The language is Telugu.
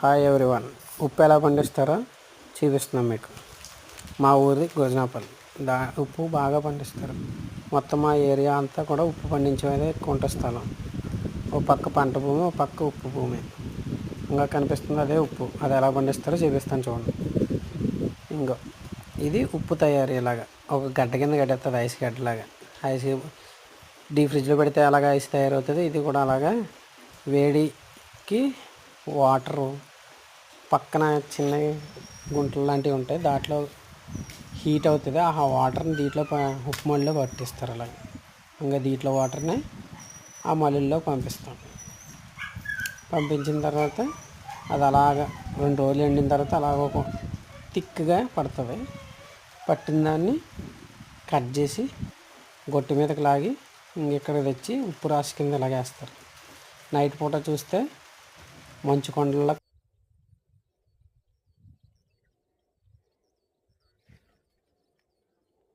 Hi everyone. ఉప్పు ఎలా పండిస్తారో చూపిస్తున్నాం మీకు. మా ఊరి గోజనాపల్లి ఉప్పు బాగా పండిస్తారు. మొత్తం మా ఏరియా అంతా కూడా ఉప్పు పండించేదే ఎక్కువ ఉంటుంది స్థలం. ఓ పక్క పంట భూమి, ఓ పక్క ఉప్పు భూమి. ఇంకా కనిపిస్తుంది అదే ఉప్పు. అది ఎలా పండిస్తారో చూపిస్తాను చూడండి. ఇంకో ఇది ఉప్పు తయారీ. ఇలాగా ఒక గడ్డ కింద గడ్డేస్తుంది, ఐస్ గడ్డలాగా. ఐస్ డీ ఫ్రిడ్జ్లో పెడితే అలాగా ఐస్ తయారవుతుంది. ఇది కూడా అలాగా వేడికి వాటరు పక్కన చిన్న గుంటలు లాంటివి ఉంటాయి, దాంట్లో హీట్ అవుతుంది. ఆ వాటర్ని దీంట్లో ఉప్పు మళ్ళీ పట్టిస్తారు. అలాగే ఇంకా దీంట్లో వాటర్ని ఆ మళ్ళీలో పంపిస్తాం. పంపించిన తర్వాత అది అలాగా 2 రోజులు ఎండిన తర్వాత అలాగ ఒక థిక్గా పడుతుంది. పట్టిన దాన్ని కట్ చేసి గొట్టు మీదకి లాగి ఇక్కడ తెచ్చి ఉప్పు రాసి కింద ఇలాగేస్తారు. నైట్ పూట చూస్తే మంచు కొండల్లో